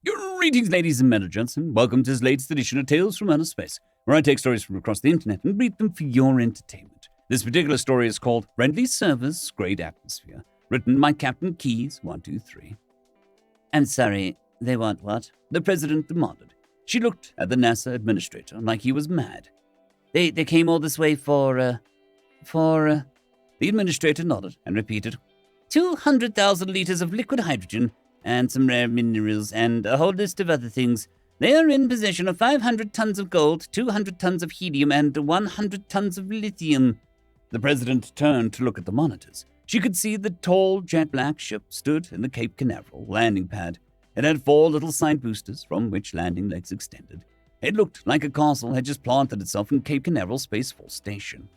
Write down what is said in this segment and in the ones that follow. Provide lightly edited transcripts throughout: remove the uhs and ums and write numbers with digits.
Greetings, ladies and gents, and welcome to this latest edition of Tales from Outer Space, where I take stories from across the internet and read them for your entertainment. This particular story is called Friendly Servers, Great Atmosphere, written by Captain Keys 123. I'm sorry, they want what? The president demanded. She looked at the NASA administrator like he was mad. They came all this way for. The administrator nodded and repeated, 200,000 liters of liquid hydrogen, and some rare minerals, and a whole list of other things. They are in possession of 500 tons of gold, 200 tons of helium, and 100 tons of lithium. The president turned to look at the monitors. She could see the tall, jet-black ship stood in the Cape Canaveral landing pad. It had 4 little side boosters from which landing legs extended. It looked like a castle had just planted itself in Cape Canaveral Space Force Station.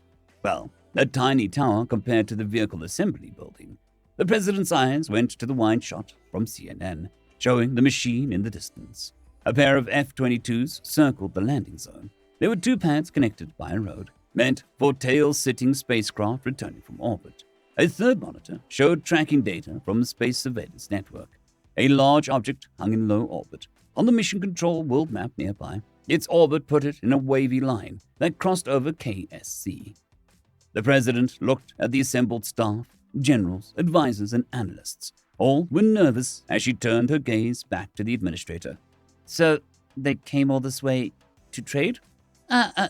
Well, a tiny tower compared to the vehicle assembly building. The president's eyes went to the wide shot from CNN, showing the machine in the distance. A pair of F-22s circled the landing zone. There were 2 pads connected by a road, meant for tail-sitting spacecraft returning from orbit. A third monitor showed tracking data from the Space Surveillance Network. A large object hung in low orbit. On the mission control world map nearby, its orbit put it in a wavy line that crossed over KSC. The president looked at the assembled staff, generals, advisors, and analysts. All were nervous as she turned her gaze back to the administrator. So, they came all this way to trade?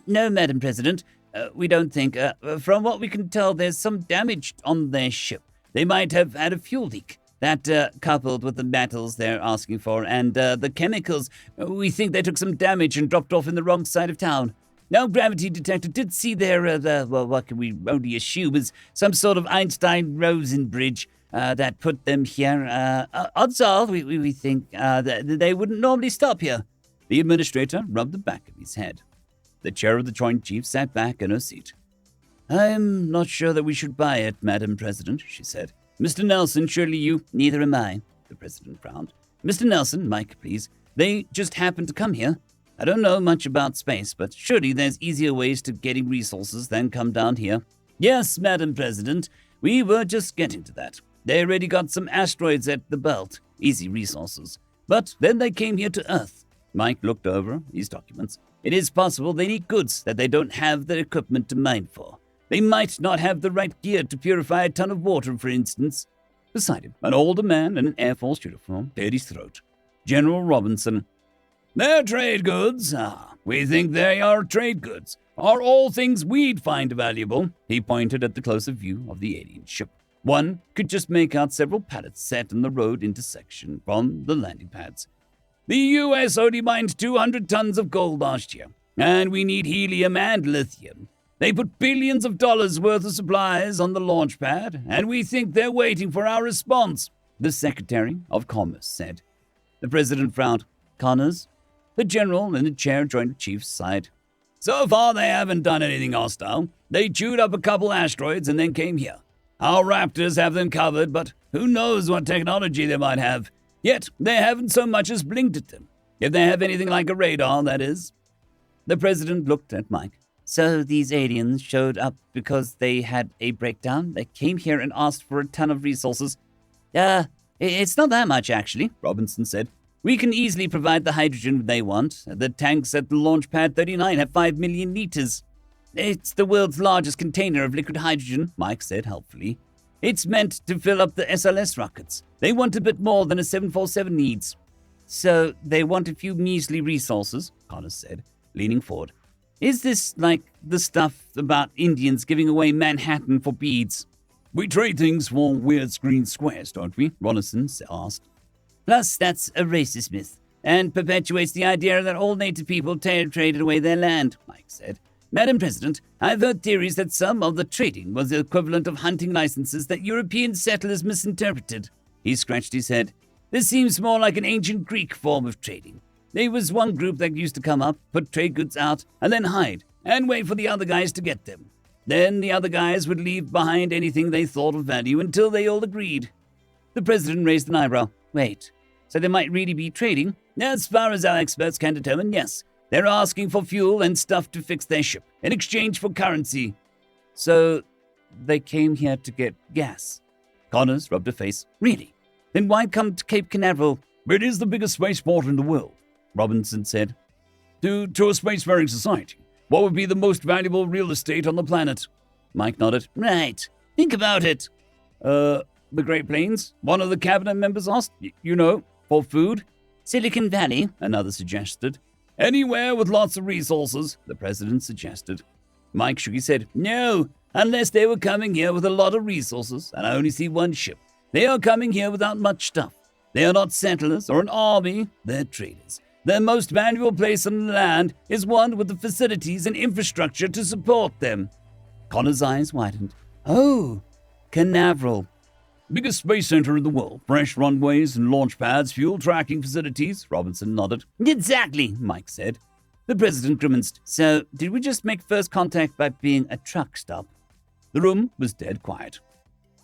No, Madam President. We don't think. From what we can tell, there's some damage on their ship. They might have had a fuel leak. That, coupled with the metals they're asking for, and the chemicals, we think they took some damage and dropped off in the wrong side of town. No gravity detector did see what can we only assume is some sort of Einstein-Rosen bridge that put them here. Odds are, we think that they wouldn't normally stop here. The administrator rubbed the back of his head. The chair of the Joint Chiefs sat back in her seat. I'm not sure that we should buy it, Madam President, she said. Mr. Nelson, surely you... Neither am I, the president frowned. Mr. Nelson, Mike, please. They just happened to come here. I don't know much about space, but surely there's easier ways to getting resources than come down here. Yes, Madam President, we were just getting to that. They already got some asteroids at the belt, easy resources. But then they came here to Earth. Mike looked over his documents. It is possible they need goods that they don't have the equipment to mine for. They might not have the right gear to purify a ton of water, for instance. Beside him, an older man in an Air Force uniform cleared his throat. General Robinson. They're trade goods. We think they are trade goods. Are all things we'd find valuable. He pointed at the closer view of the alien ship. One could just make out several pallets set in the road intersection from the landing pads. The U.S. only mined 200 tons of gold last year, and we need helium and lithium. They put billions of dollars worth of supplies on the launch pad, and we think they're waiting for our response, the Secretary of Commerce said. The president frowned. Connors? The general in the chair Joint Chiefs sighed. So far they haven't done anything hostile. They chewed up a couple asteroids and then came here. Our Raptors have them covered, but who knows what technology they might have. Yet they haven't so much as blinked at them. If they have anything like a radar, that is. The president looked at Mike. So these aliens showed up because they had a breakdown? They came here and asked for a ton of resources? It's not that much, actually, Robinson said. We can easily provide the hydrogen they want. The tanks at the launch pad 39 have 5 million liters. It's the world's largest container of liquid hydrogen, Mike said helpfully. It's meant to fill up the SLS rockets. They want a bit more than a 747 needs. So they want a few measly resources, Connors said, leaning forward. Is this like the stuff about Indians giving away Manhattan for beads? We trade things for weird green squares, don't we? Robinson asked. Plus, that's a racist myth, and perpetuates the idea that all native people traded away their land, Mike said. Madam President, I've heard theories that some of the trading was the equivalent of hunting licenses that European settlers misinterpreted. He scratched his head. This seems more like an ancient Greek form of trading. There was one group that used to come up, put trade goods out, and then hide, and wait for the other guys to get them. Then the other guys would leave behind anything they thought of value until they all agreed. The president raised an eyebrow. Wait, so they might really be trading? As far as our experts can determine, yes. They're asking for fuel and stuff to fix their ship, in exchange for currency. So they came here to get gas. Connors rubbed her face. Really? Then why come to Cape Canaveral? It is the biggest spaceport in the world, Robinson said. To a spacefaring society, what would be the most valuable real estate on the planet? Mike nodded. Right. Think about it. The Great Plains? One of the cabinet members asked. For food? Silicon Valley, another suggested. Anywhere with lots of resources, the president suggested. Mike shook his head. No, unless they were coming here with a lot of resources, and I only see one ship. They are coming here without much stuff. They are not settlers or an army, they're traders. Their most valuable place on the land is one with the facilities and infrastructure to support them. Connor's eyes widened. Oh, Canaveral. Biggest space center in the world. Fresh runways and launch pads, fuel tracking facilities, Robinson nodded. Exactly, Mike said. The president grimaced. So, did we just make first contact by being a truck stop? The room was dead quiet.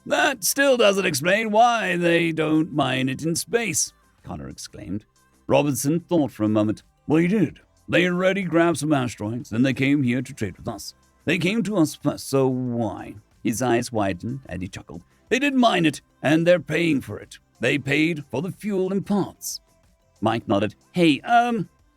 That still doesn't explain why they don't mine it in space, Connor exclaimed. Robinson thought for a moment. Well, he did. They already grabbed some asteroids, then they came here to trade with us. They came to us first, so why? His eyes widened, and he chuckled. They didn't mine it, and they're paying for it. They paid for the fuel and parts. Mike nodded. Hey,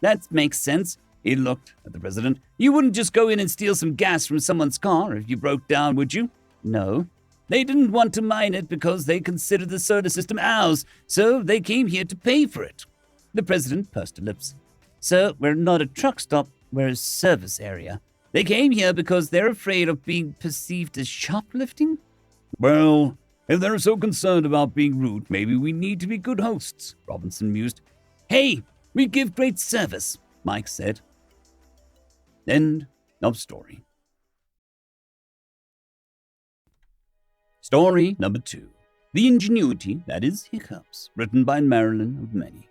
that makes sense. He looked at the president. You wouldn't just go in and steal some gas from someone's car if you broke down, would you? No. They didn't want to mine it because they considered the solar system ours, so they came here to pay for it. The president pursed her lips. So we're not a truck stop, we're a service area. They came here because they're afraid of being perceived as shoplifting? Well, if they're so concerned about being rude, maybe we need to be good hosts, Robinson mused. Hey, we give great service, Mike said. End of story. Story number 2. The Ingenuity That Is Hiccups, written by MarlynnOfMany.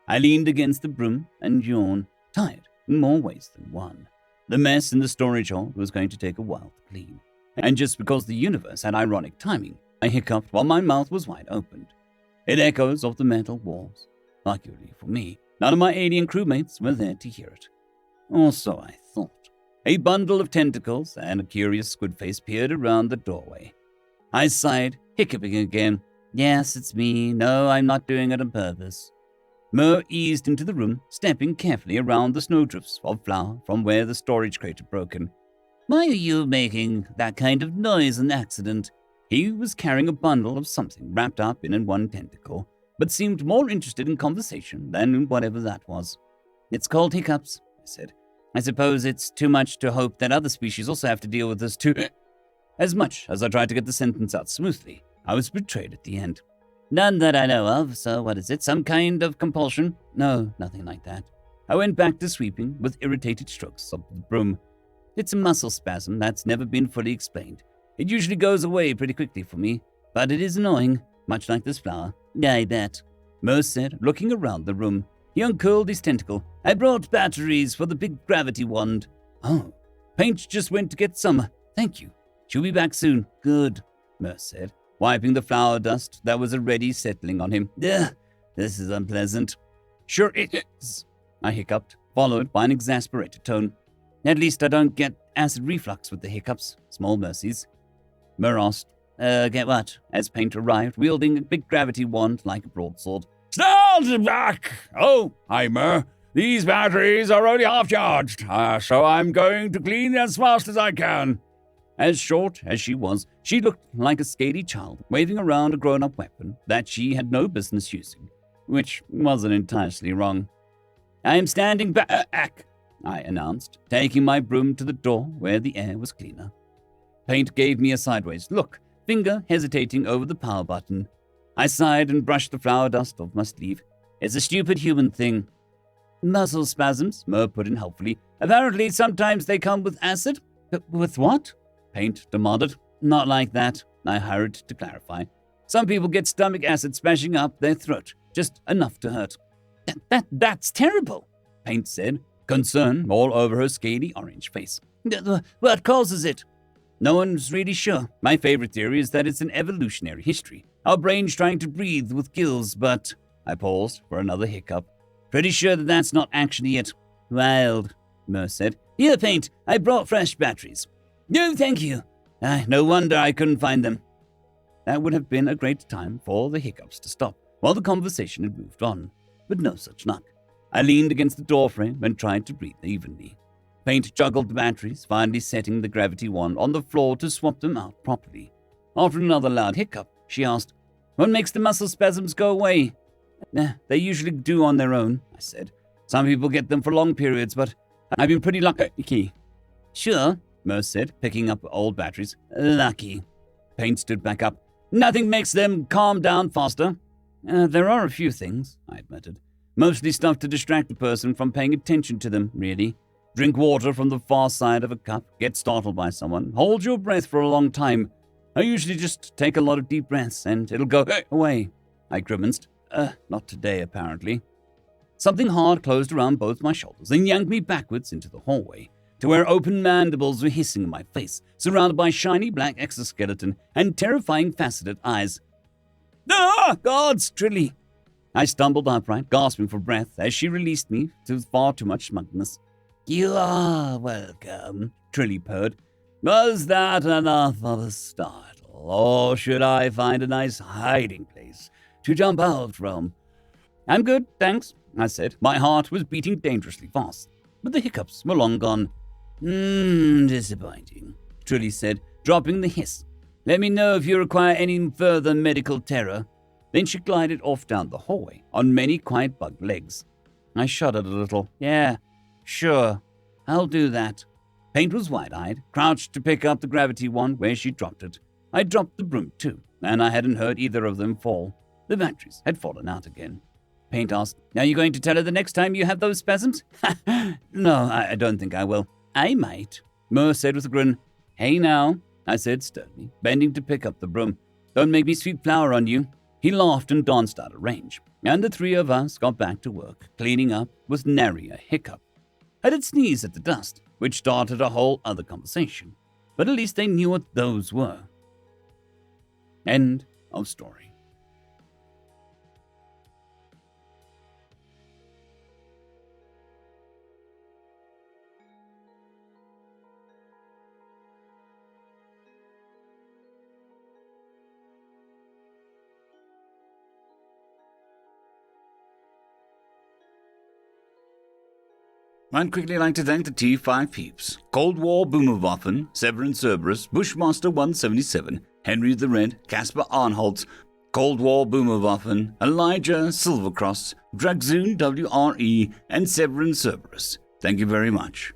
I leaned against the broom and yawned, tired in more ways than one. The mess in the storage hold was going to take a while to clean. And just because the universe had ironic timing, I hiccuped while my mouth was wide opened. It echoes off the metal walls. Luckily for me, none of my alien crewmates were there to hear it. Or so I thought. A bundle of tentacles and a curious squid face peered around the doorway. I sighed, hiccuping again. Yes, it's me. No, I'm not doing it on purpose. Mer eased into the room, stepping carefully around the snowdrifts of flour from where the storage crate had broken. Why are you making that kind of noise on accident? He was carrying a bundle of something wrapped up in one tentacle, but seemed more interested in conversation than in whatever that was. It's called Hiccups, I said. I suppose it's too much to hope that other species also have to deal with this too. As much as I tried to get the sentence out smoothly, I was betrayed at the end. None that I know of, so what is it, some kind of compulsion? No, nothing like that. I went back to sweeping with irritated strokes of the broom. It's a muscle spasm that's never been fully explained. It usually goes away pretty quickly for me, but it is annoying, much like this flower. Yeah, I bet. Merce said, looking around the room. He uncurled his tentacle. I brought batteries for the big gravity wand. Oh, Paint just went to get some. Thank you. She'll be back soon. Good, Merce said, wiping the flour dust that was already settling on him. Ugh, this is unpleasant. Sure it is, I hiccuped, followed by an exasperated tone. At least I don't get acid reflux with the hiccups. Small mercies. Mer asked, get what? As Paint arrived, wielding a big gravity wand like a broadsword. Stand back! Oh, hi, Mer. These batteries are only half charged, so I'm going to clean as fast as I can. As short as she was, she looked like a scaly child waving around a grown-up weapon that she had no business using, which wasn't entirely wrong. I am standing back, I announced, taking my broom to the door where the air was cleaner. Paint gave me a sideways look, finger hesitating over the power button. I sighed and brushed the flour dust off my sleeve. It's a stupid human thing. Muscle spasms, Mer put in helpfully. Apparently sometimes they come with acid. With what? Paint demanded. Not like that, I hurried to clarify. Some people get stomach acid smashing up their throat, just enough to hurt. That's terrible, Paint said, concern all over her scaly orange face. What causes it? No one's really sure. My favorite theory is that it's an evolutionary history. Our brains trying to breathe with gills, but... I paused for another hiccup. Pretty sure that that's not actually it. Wild, Mer said. Here, Paint, I brought fresh batteries. No, thank you. No wonder I couldn't find them. That would have been a great time for the hiccups to stop, while the conversation had moved on, but no such luck. I leaned against the doorframe and tried to breathe evenly. Paint juggled the batteries, finally setting the gravity wand on the floor to swap them out properly. After another loud hiccup, she asked, "What makes the muscle spasms go away?" They usually do on their own," I said. "Some people get them for long periods, but I've been pretty lucky." "Sure," Merce said, picking up old batteries. "Lucky." Paint stood back up. "Nothing makes them calm down faster." There are a few things," I admitted. "Mostly stuff to distract the person from paying attention to them, really. Drink water from the far side of a cup, get startled by someone, hold your breath for a long time. I usually just take a lot of deep breaths and it'll go away." I grimaced. Not today, apparently. Something hard closed around both my shoulders and yanked me backwards into the hallway, to where open mandibles were hissing in my face, surrounded by shiny black exoskeleton and terrifying faceted eyes. "Ah, gods, Trilly!" I stumbled upright, gasping for breath, as she released me to far too much smugness. "You are welcome," Trilly purred. "Was that enough of a startle, or should I find a nice hiding place to jump out from?" "I'm good, thanks," I said. My heart was beating dangerously fast, but the hiccups were long gone. Disappointing," Trilly said, dropping the hiss. "Let me know if you require any further medical terror." Then she glided off down the hallway on many quiet bug legs. I shuddered a little. "Yeah, sure, I'll do that." Paint was wide-eyed, crouched to pick up the gravity wand where she dropped it. I dropped the broom too, and I hadn't heard either of them fall. The batteries had fallen out again. Paint asked, "Are you going to tell her the next time you have those spasms?" "No, I don't think I will." "I might," Merce said with a grin. "Hey now," I said sternly, bending to pick up the broom. "Don't make me sweep flour on you." He laughed and danced out of range, and the three of us got back to work, cleaning up with nary a hiccup. I did sneeze at the dust, which started a whole other conversation, but at least they knew what those were. End of story. I'd quickly like to thank the T5 peeps: Cold War Boomerwaffen, Severin Cerberus, Bushmaster 177, Henry the Red, Caspar Arnholtz, Cold War Boomerwaffen, Elijah Silvercross, Dragzoon WRE, and Severin Cerberus. Thank you very much.